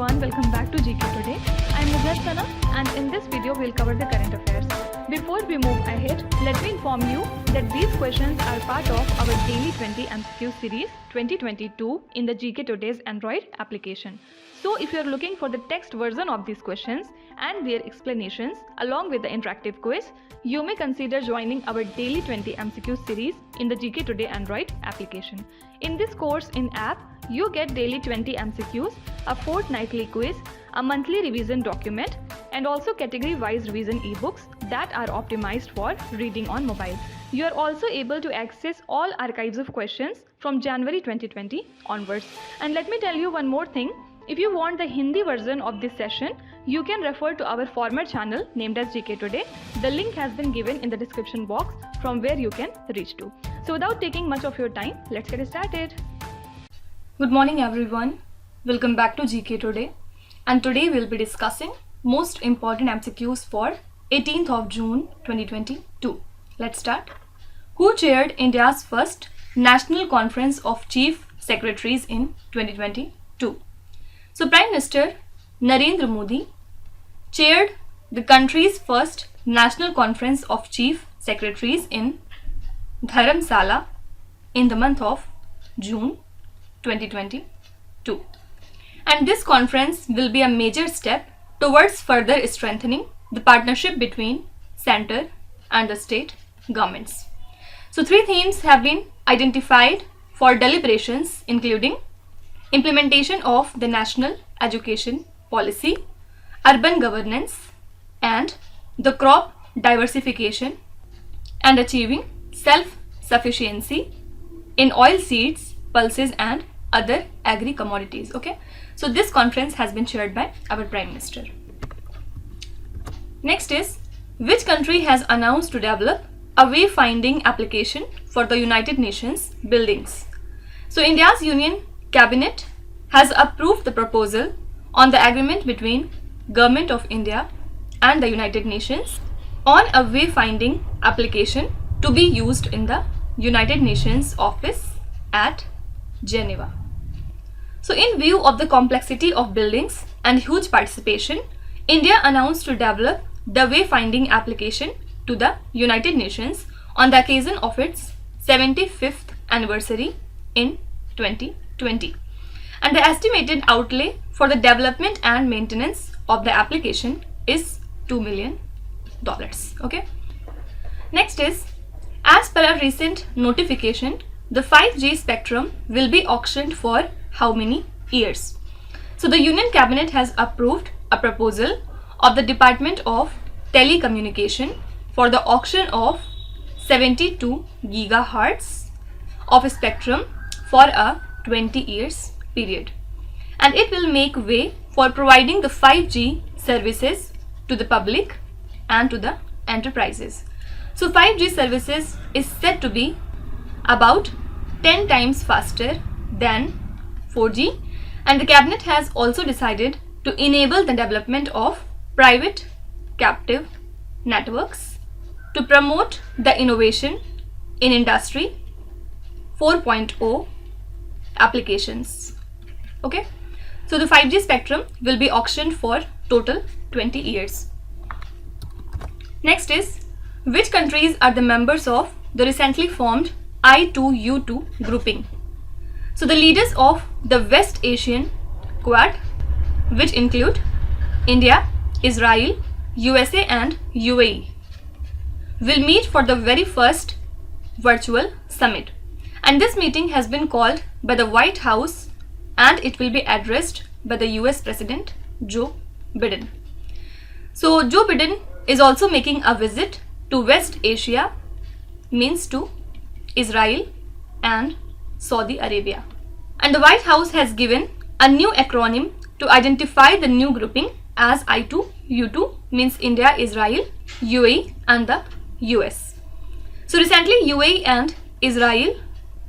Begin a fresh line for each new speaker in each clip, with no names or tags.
everyone, welcome back to GK Today. I am Sana and in this video we'll cover the current affairs. Before we move ahead, let me inform you that these questions are part of our daily 20 MCQ series 2022 in the GK Today's Android application. So if you are looking for the text version of these questions and their explanations along with the interactive quiz, you may consider joining our daily 20 MCQ series in the GK Today Android application. In this course in app, you get daily 20 MCQs, a fortnightly quiz, a monthly revision document, and also category-wise revision e-books that are optimized for reading on mobile. You are also able to access all archives of questions from January 2020 onwards. And let me tell you one more thing. If you want the Hindi version of this session, you can refer to our former channel named as GK Today. The link has been given in the description box from where you can reach to. So without taking much of your time, let's get started. Good morning everyone. Welcome back to GK Today. And today we'll be discussing most important MCQs for 18th of June 2022. Let's start. Who chaired India's first National Conference of Chief Secretaries in 2022? So Prime Minister Narendra Modi chaired the country's first National Conference of Chief Secretaries in Dharamsala in the month of June 2022. And this conference will be a major step towards further strengthening the partnership between center and the state governments. So 3 themes have been identified for deliberations, including implementation of the national education policy, urban governance, and the crop diversification, and achieving self-sufficiency in oil seeds, pulses, and other agri-commodities. Okay, so this conference has been chaired by our Prime Minister. Next is, which country has announced to develop a wayfinding application for the United Nations buildings? So India's Union Cabinet has approved the proposal on the agreement between Government of India and the United Nations on a wayfinding application to be used in the United Nations office at Geneva. So in view of the complexity of buildings and huge participation, India announced to develop the wayfinding application to the United Nations on the occasion of its 75th anniversary in 2020. And the estimated outlay for the development and maintenance of the application is $2 million. Okay. Next is, as per a recent notification, the 5G spectrum will be auctioned for how many years? So the Union Cabinet has approved a proposal of the Department of Telecommunication for the auction of 72 gigahertz of spectrum for a 20 years period. And it will make way for providing the 5G services to the public and to the enterprises. So 5G services is said to be about 10 times faster than 4G, and the Cabinet has also decided to enable the development of private captive networks to promote the innovation in Industry 4.0 applications. Okay, so the 5G spectrum will be auctioned for total 20 years. Next is, which countries are the members of the recently formed I2U2 grouping? So the leaders of the West Asian Quad, which include India, Israel, USA, and UAE, will meet for the very first virtual summit. And this meeting has been called by the White House and it will be addressed by the US President Joe Biden. So Joe Biden is also making a visit to West Asia, means to Israel and Saudi Arabia. And the White House has given a new acronym to identify the new grouping as I2U2, means India, Israel, UAE, and the US. So recently UAE and Israel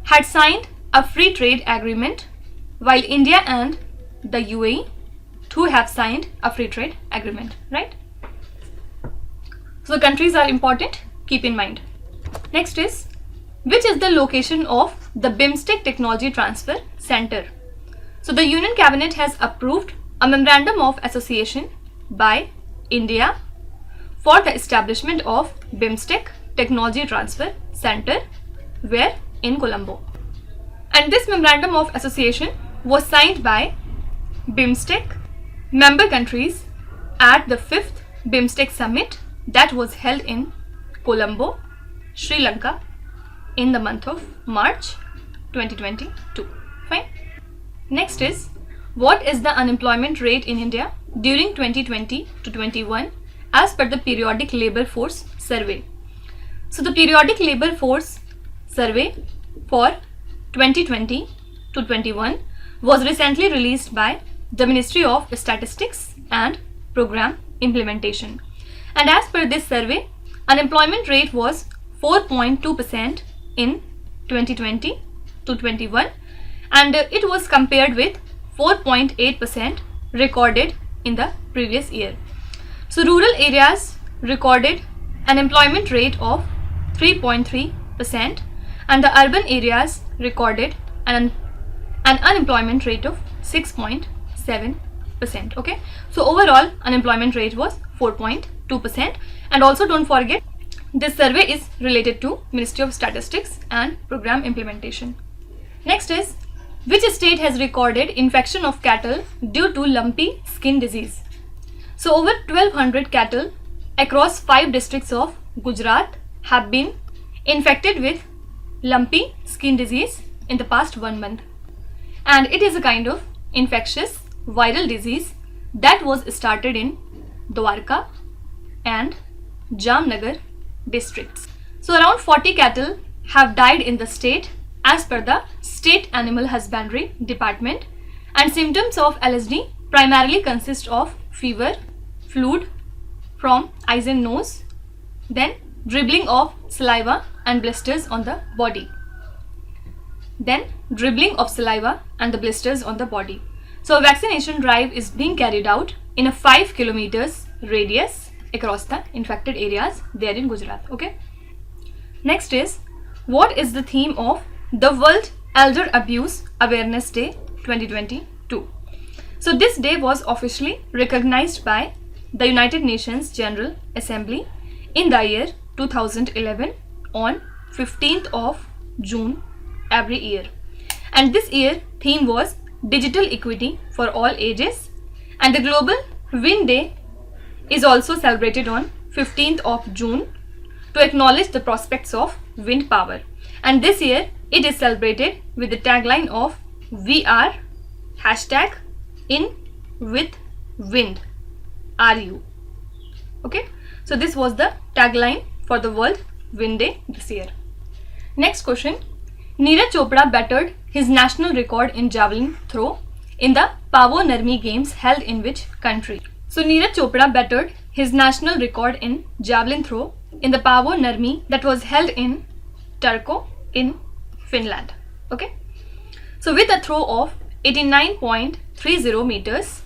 had signed a free trade agreement, while India and the UAE too have signed a free trade agreement, right? So the countries are important, keep in mind. Next is, which is the location of the BIMSTEC Technology Transfer Center? So the Union Cabinet has approved a memorandum of association by India for the establishment of BIMSTEC Technology Transfer Center, where in Colombo. And this memorandum of association was signed by BIMSTEC member countries at the 5th BIMSTEC summit that was held in Colombo, Sri Lanka in the month of March 2022. Fine. Next is, what is the unemployment rate in India during 2020 to 21 as per the Periodic Labour Force Survey? So the Periodic Labour Force Survey for 2020 to 21 was recently released by the Ministry of Statistics and Program Implementation. And as per this survey, unemployment rate was 4.2% in 2020 to 21, and it was compared with 4.8% recorded in the previous year. So rural areas recorded an employment rate of 3.3%, and the urban areas recorded an unemployment rate of 6.7%. Okay, so overall unemployment rate was 4.2%. And also don't forget, this survey is related to Ministry of Statistics and Program Implementation. Next is, which state has recorded infection of cattle due to lumpy skin disease? So over 1200 cattle across 5 districts of Gujarat have been infected with lumpy skin disease in the past 1 month. And it is a kind of infectious viral disease that was started in Dwarka and Jamnagar districts. So around 40 cattle have died in the state as per the State Animal Husbandry Department, and symptoms of LSD primarily consist of fever, fluid from eyes and nose, then dribbling of saliva and blisters on the body. So a vaccination drive is being carried out in a 5 kilometers radius across the infected areas there in Gujarat. Okay. Next is, what is the theme of the World Elder Abuse Awareness Day 2022? So this day was officially recognized by the United Nations General Assembly in the year 2011 on 15th of June every year. And this year theme was Digital Equity for All Ages, and the Global Wind Day is also celebrated on 15th of June to acknowledge the prospects of wind power. And this year it is celebrated with the tagline of "We are #in with wind are you." Okay, so this was the tagline for the World Wind Day this year. Next question, Neeraj Chopra bettered his national record in javelin throw in the Pavo Nurmi Games held in which country? So Neeraj Chopra bettered his national record in javelin throw in the Pavo Nurmi that was held in Turku in Finland. Okay, so with a throw of 89.30 meters,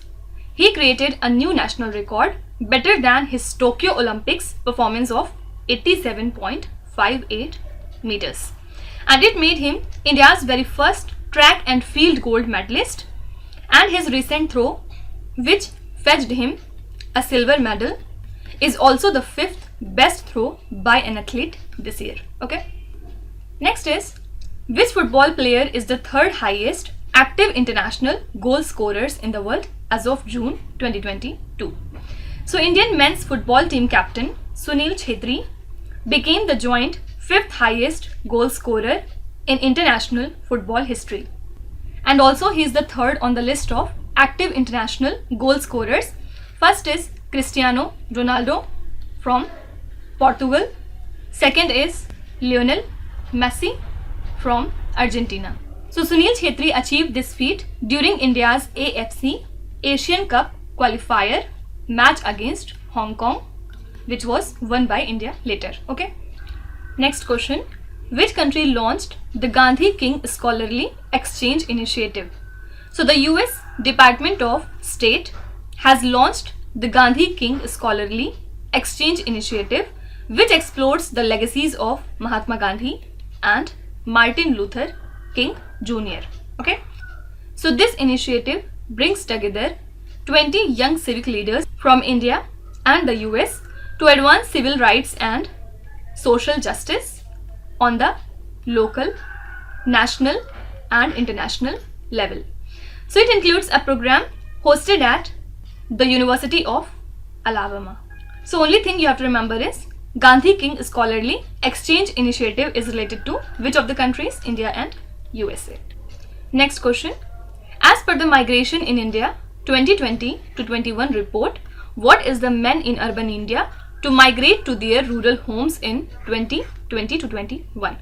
he created a new national record, better than his Tokyo Olympics performance of 87.58 meters. And it made him India's very first track and field gold medalist, and his recent throw, which fetched him a silver medal, is also the 5th best throw by an athlete this year. Okay. Next is, which football player is the 3rd highest active international goal scorers in the world as of June 2022? So Indian men's football team captain Sunil Chhetri became the joint 5th highest goal scorer in international football history. And also he is the 3rd on the list of active international goal scorers. First is Cristiano Ronaldo from Portugal. Second is Lionel Messi from Argentina. So Sunil Chhetri achieved this feat during India's AFC Asian Cup qualifier match against Hong Kong, which was won by India later. Okay. Next question, which country launched the Gandhi King Scholarly Exchange Initiative? So the US Department of State has launched the Gandhi King Scholarly Exchange Initiative, which explores the legacies of Mahatma Gandhi and Martin Luther King Jr. Okay, so this initiative brings together 20 young civic leaders from India and the US to advance civil rights and social justice on the local, national and international level. So it includes a program hosted at the University of Alabama. So only thing you have to remember is Gandhi King Scholarly Exchange Initiative is related to which of the countries? India and USA. Next question. As per the Migration in India 2020 to 21 report, what is the men in urban India to migrate to their rural homes in 2020 to 21?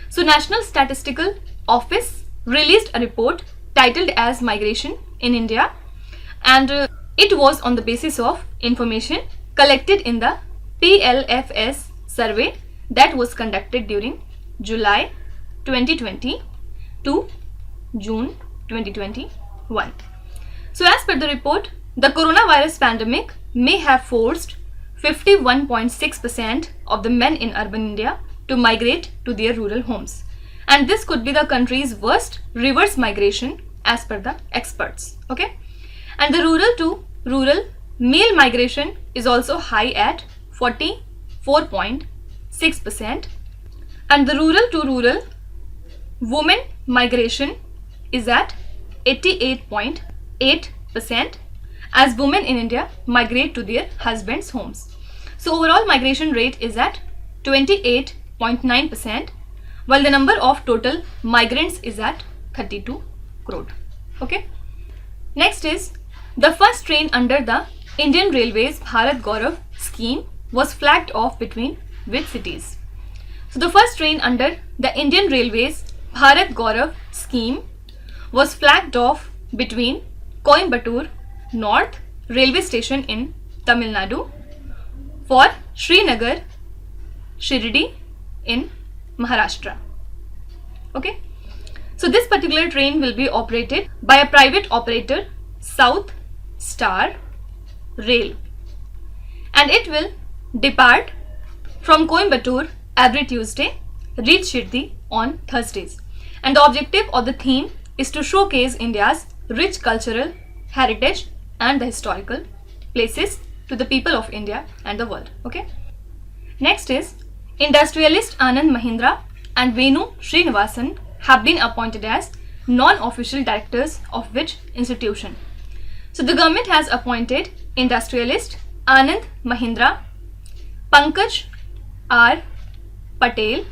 So National Statistical Office released a report titled as Migration in India, and it was on the basis of information collected in the PLFS survey that was conducted during July 2020 to June 2021. So as per the report, the coronavirus pandemic may have forced 51.6% of the men in urban India to migrate to their rural homes. And this could be the country's worst reverse migration as per the experts. Okay. And the rural to rural male migration is also high at 44.6%. And the rural to rural women migration is at 88.8%, as women in India migrate to their husbands' homes. So overall migration rate is at 28.9%, while the number of total migrants is at 32 crore. Okay. Next is the first train under the Indian Railways Bharat Gaurav scheme was flagged off between which cities? So the first train under the Indian Railways Bharat Gaurav scheme was flagged off between Coimbatore North Railway Station in Tamil Nadu for Srinagar Shirdi in Maharashtra. Okay. So this particular train will be operated by a private operator, South Star Rail, and it will depart from Coimbatore every Tuesday, reach Shirdi on Thursdays. And the objective or the theme is to showcase India's rich cultural heritage and the historical places to the people of India and the world. Okay. Next is industrialist Anand Mahindra and Venu Srinivasan have been appointed as non-official directors of which institution? So the government has appointed industrialist Anand Mahindra, Pankaj R. Patel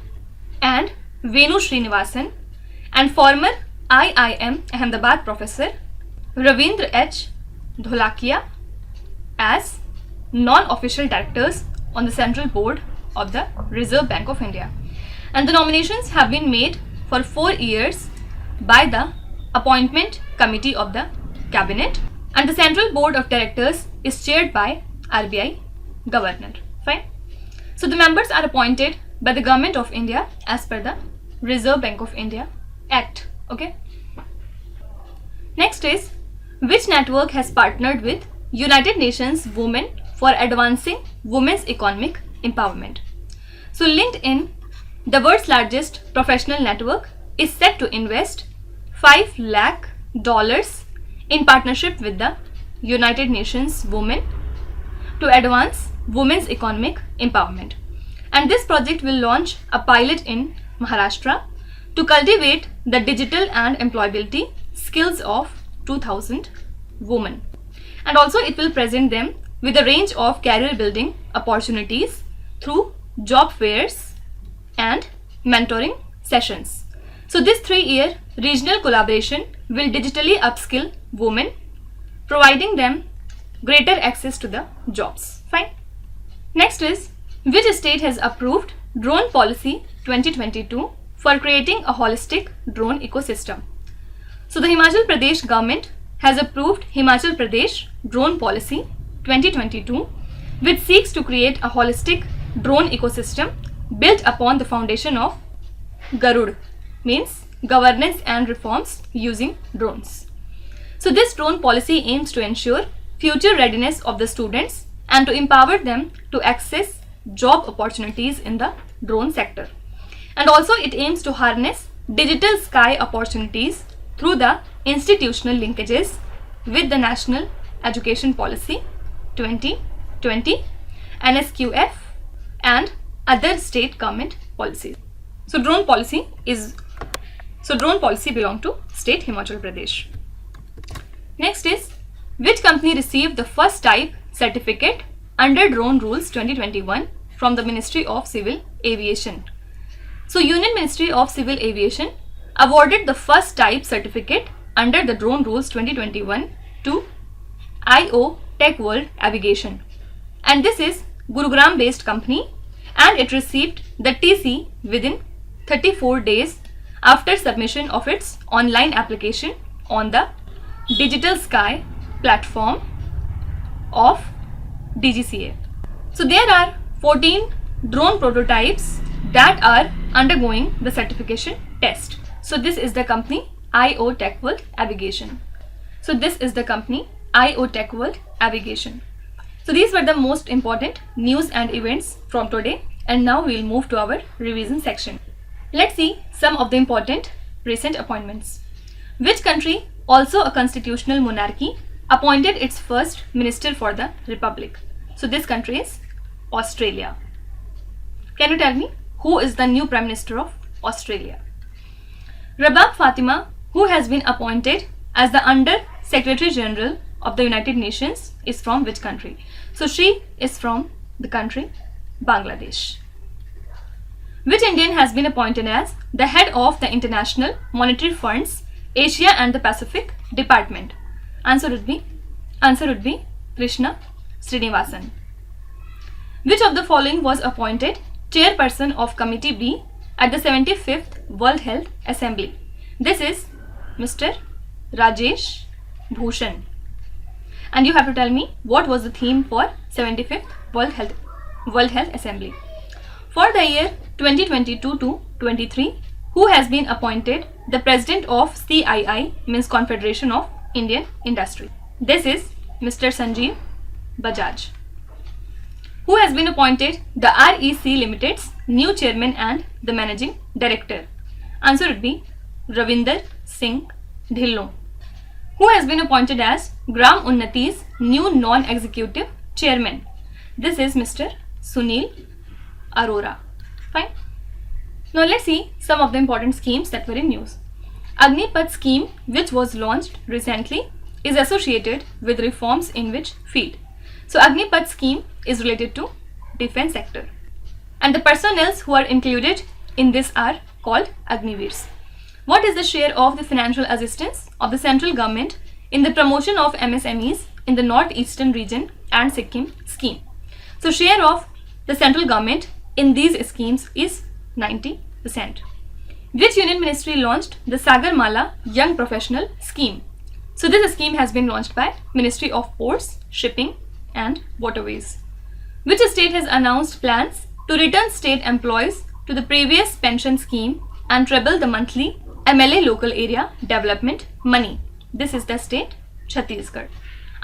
and Venu Srinivasan, and former IIM Ahmedabad professor Ravindra H. Dholakia as non-official directors on the Central Board of the Reserve Bank of India. And the nominations have been made for 4 years by the Appointment Committee of the Cabinet, and the Central Board of Directors is chaired by RBI Governor. Fine. So the members are appointed by the Government of India as per the Reserve Bank of India Act. Okay. Next is which network has partnered with United Nations Women for advancing women's economic empowerment? So LinkedIn, the world's largest professional network, is set to invest $5 lakh in partnership with the United Nations Women to advance women's economic empowerment. And this project will launch a pilot in Maharashtra to cultivate the digital and employability skills of 2,000 women. And also it will present them with a range of career building opportunities through job fairs and mentoring sessions. So this 3-year regional collaboration will digitally upskill women, providing them greater access to the jobs. Fine. Next is which state has approved Drone Policy 2022 for creating a holistic drone ecosystem? So the Himachal Pradesh government has approved Himachal Pradesh Drone Policy 2022, which seeks to create a holistic drone ecosystem built upon the foundation of Garud, means governance and reforms using drones. So this drone policy aims to ensure future readiness of the students and to empower them to access job opportunities in the drone sector. And also it aims to harness digital sky opportunities through the institutional linkages with the national Education Policy 2020, NSQF, and other state government policies. So drone policy belong to state Himachal Pradesh. Next is, which company received the first type certificate under Drone Rules 2021 from the Ministry of Civil Aviation? So Union Ministry of Civil Aviation awarded the first type certificate under the Drone Rules 2021 to IO Tech World Aviation, and this is Gurugram based company, and it received the TC within 34 days after submission of its online application on the Digital Sky platform of DGCA. So there are 14 drone prototypes that are undergoing the certification test. So this is the company IO Tech World Aviation. So these were the most important news and events from today, and now we will move to our revision section. Let's see some of the important recent appointments. Which country, also a constitutional monarchy, appointed its first minister for the republic? So this country is Australia. Can you tell me who is the new Prime Minister of Australia? Rabab Fatima, who has been appointed as the Under Secretary General of the United Nations, is from which country? So she is from the country Bangladesh. Which Indian has been appointed as the head of the International Monetary Fund's Asia and the Pacific Department? Answer would be Krishna Srinivasan. Which of the following was appointed chairperson of Committee B at the 75th World Health Assembly? This is Mr. Rajesh Bhushan. And you have to tell me what was the theme for 75th World Health Assembly. For the year 2022 to 23, who has been appointed the president of CII, means Confederation of Indian Industry? This is Mr. Sanjeev Bajaj. Who has been appointed the REC Limited's new chairman and the managing director? Answer would be Ravinder Singh Dhillon. Who has been appointed as Gram Unnati's new non-executive chairman? This is Mr. Sunil Arora. Fine. Now let's see some of the important schemes that were in news. Agnipath scheme, which was launched recently, is associated with reforms in which field? So Agnipath scheme is related to defense sector, and the personnel who are included in this are called Agniveers. What is the share of the financial assistance of the central government in the promotion of MSMEs in the northeastern region and Sikkim scheme? So share of the central government in these schemes is 90%. Which union ministry launched the Sagarmala Young Professional Scheme? So this scheme has been launched by Ministry of Ports, Shipping and Waterways. Which state has announced plans to return state employees to the previous pension scheme and treble the monthly MLA local area development money? This is the state Chhattisgarh.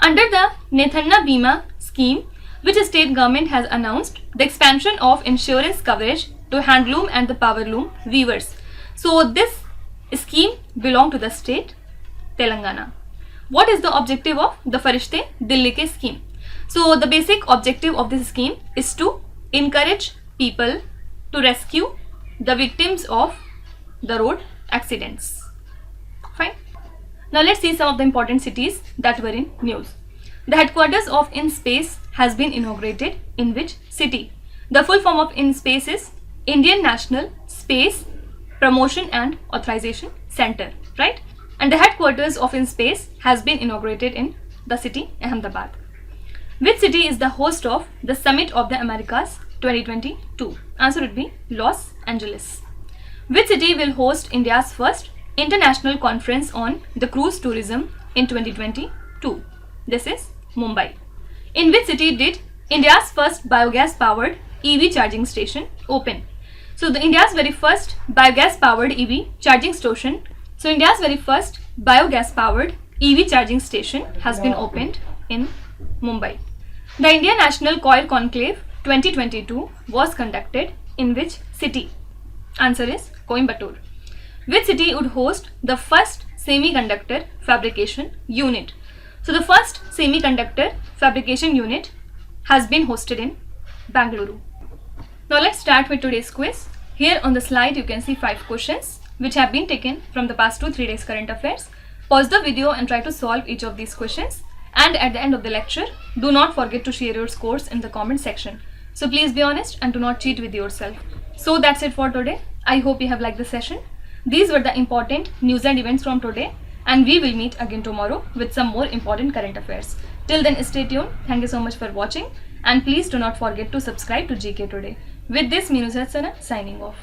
Under the Nethanna Bima scheme, which state government has announced the expansion of insurance coverage to handloom and the powerloom weavers? So this scheme belongs to the state Telangana. What is the objective of the Farishte Dilli Ke scheme? So the basic objective of this scheme is to encourage people to rescue the victims of the road accidents. Fine. Now let's see some of the important cities that were in news. The headquarters of InSpace has been inaugurated in which city? The full form of InSpace is Indian National Space Promotion and Authorization Center, right? And the headquarters of InSpace has been inaugurated in the city Ahmedabad. Which city is the host of the Summit of the Americas 2022? Answer would be Los Angeles. Which city will host India's first international conference on the cruise tourism in 2022? This is Mumbai. In which city did India's first biogas powered EV charging station open? So the India's very first biogas powered EV charging station. So India's very first biogas powered EV charging station has been opened in Mumbai. The Indian National Coir Conclave 2022 was conducted in which city? Answer is Coimbatore. Which city would host the first semiconductor fabrication unit? So the first semiconductor fabrication unit has been hosted in Bangalore. Now let's start with today's quiz. Here on the slide you can see 5 questions which have been taken from the past 2-3 days current affairs. Pause the video and try to solve each of these questions. And at the end of the lecture, do not forget to share your scores in the comment section. So please be honest and do not cheat with yourself. So that's it for today. I hope you have liked the session. These were the important news and events from today, and we will meet again tomorrow with some more important current affairs. Till then, stay tuned. Thank you so much for watching, and please do not forget to subscribe to GK Today. With this, Minu Sana signing off.